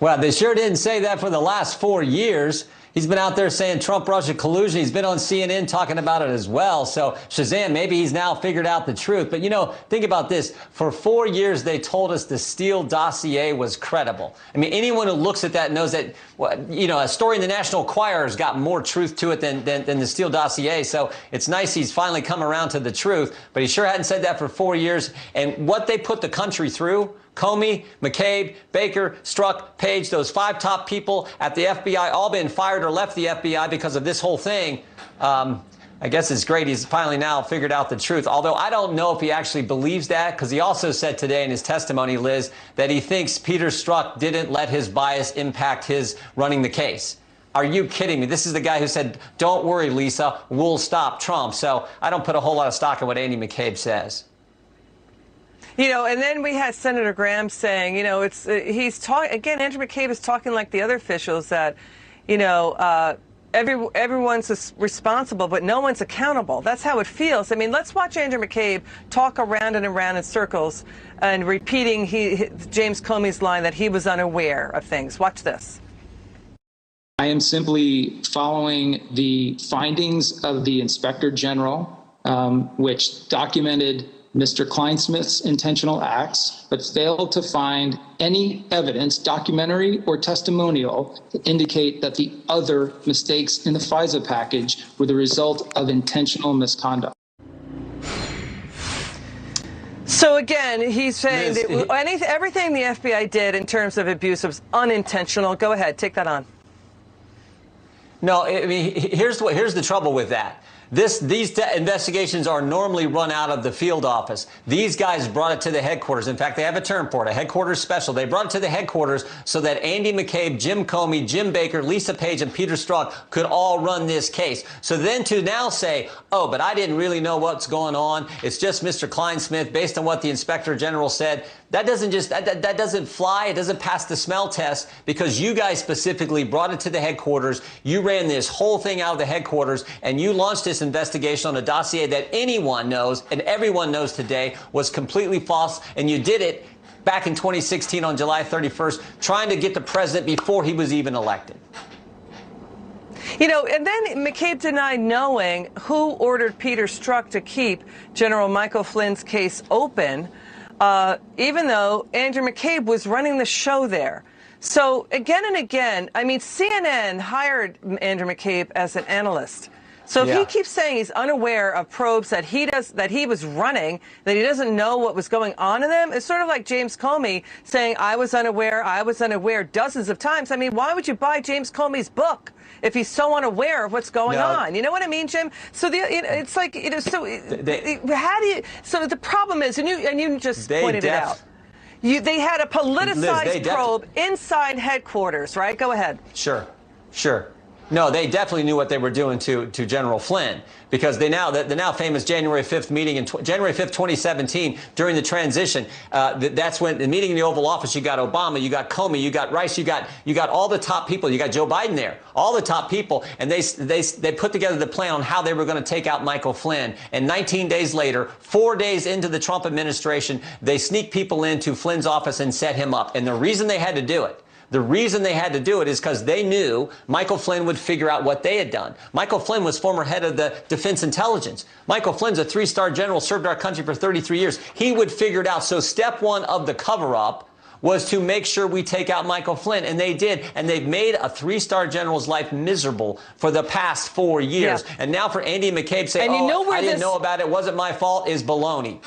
Well, they sure didn't say that for the last 4 years. He's been out there saying Trump-Russia collusion. He's been on CNN talking about it as well. So Shazam, maybe he's now figured out the truth. But, you know, think about this. For 4 years, they told us the Steele dossier was credible. I mean, anyone who looks at that knows that, you know, a story in the National Enquirer has got more truth to it than the Steele dossier. So it's nice he's finally come around to the truth. But he sure hadn't said that for 4 years. And what they put the country through, Comey, McCabe, Baker, Strzok, Page, those 5 top people at the FBI, all been fired or left the FBI because of this whole thing. I guess it's great he's finally now figured out the truth. Although I don't know if he actually believes that, because he also said today in his testimony, Liz, that he thinks Peter Strzok didn't let his bias impact his running the case. Are you kidding me? This is the guy who said, don't worry, Lisa, we'll stop Trump. So I don't put a whole lot of stock in what Andy McCabe says. You know, and then we had Senator Graham saying, you know, he's talking again. Andrew McCabe is talking like the other officials that, you know, everyone's responsible, but no one's accountable. That's how it feels. I mean, let's watch Andrew McCabe talk around and around in circles and repeating James Comey's line that he was unaware of things. Watch this. I am simply following the findings of the Inspector General, which documented Mr. Kleinsmith's intentional acts, but failed to find any evidence, documentary or testimonial, to indicate that the other mistakes in the FISA package were the result of intentional misconduct. So again, he's saying that everything the FBI did in terms of abuse was unintentional. Go ahead, take that on. No, I mean, here's the trouble with that. These investigations are normally run out of the field office. These guys brought it to the headquarters. In fact, they have a term for it, a headquarters special. They brought it to the headquarters so that Andy McCabe, Jim Comey, Jim Baker, Lisa Page, and Peter Strzok could all run this case. So then to now say, oh, but I didn't really know what's going on. It's just Mr. Kleinsmith, based on what the Inspector General said. That doesn't fly. It doesn't pass the smell test because you guys specifically brought it to the headquarters. You ran this whole thing out of the headquarters and you launched this investigation on a dossier that anyone knows and everyone knows today was completely false. And you did it back in 2016 on July 31st, trying to get the president before he was even elected. You know, and then McCabe denied knowing who ordered Peter Strzok to keep General Michael Flynn's case open. Even though Andrew McCabe was running the show there. So again and again, I mean, CNN hired Andrew McCabe as an analyst. So if he keeps saying he's unaware of probes that he was running, that he doesn't know what was going on in them, it's sort of like James Comey saying, I was unaware dozens of times. I mean, why would you buy James Comey's book if he's so unaware of what's going on? You know what I mean, Jim? So it's like, you know, so how do you, so the problem is, and you just pointed it out. They had a politicized probe inside headquarters, right? Go ahead. Sure. No, they definitely knew what they were doing to General Flynn, because the now famous January 5th meeting in January 5th, 2017, during the transition, that's when the meeting in the Oval Office, you got Obama, you got Comey, you got Rice, you got all the top people, you got Joe Biden there, all the top people, and they put together the plan on how they were going to take out Michael Flynn. And 19 days later, 4 days into the Trump administration, they sneak people into Flynn's office and set him up. And the reason they had to do it, is because they knew Michael Flynn would figure out what they had done. Michael Flynn was former head of the Defense Intelligence. Michael Flynn's a 3-star general, served our country for 33 years. He would figure it out. So step one of the cover-up was to make sure we take out Michael Flynn. And they did. And they've made a 3-star general's life miserable for the past 4 years. Yeah. And now for Andy McCabe saying, I didn't know about it, wasn't my fault, is baloney.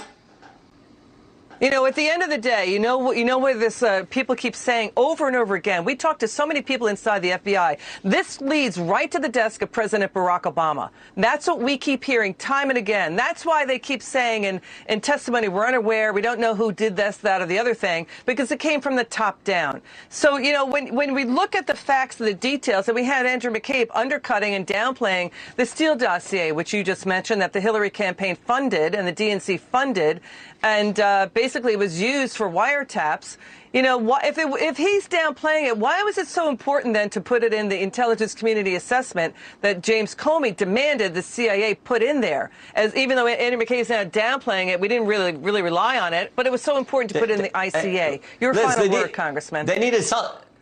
You know, at the end of the day, you know where this people keep saying over and over again. We talked to so many people inside the FBI. This leads right to the desk of President Barack Obama. That's what we keep hearing time and again. That's why they keep saying in testimony, we're unaware, we don't know who did this, that, or the other thing, because it came from the top down. So, you know, when we look at the facts and the details, and we had Andrew McCabe undercutting and downplaying the Steele dossier, which you just mentioned, that the Hillary campaign funded and the DNC funded, and basically was used for wiretaps. You know, if he's downplaying it, why was it so important then to put it in the intelligence community assessment that James Comey demanded the CIA put in there? As even though Andrew McCabe is now downplaying it, we didn't really rely on it, but it was so important to put it in the ICA. Your final word, Congressman. They needed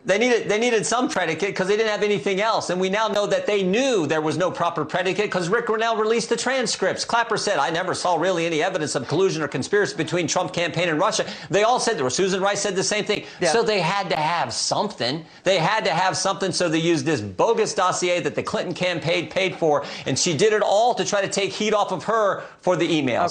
They needed some predicate because they didn't have anything else. And we now know that they knew there was no proper predicate because Rick Grinnell released the transcripts. Clapper said, I never saw really any evidence of collusion or conspiracy between Trump campaign and Russia. They all said there. Susan Rice said the same thing. Yeah. So they had to have something. They had to have something. So they used this bogus dossier that the Clinton campaign paid for. And she did it all to try to take heat off of her for the emails. Okay.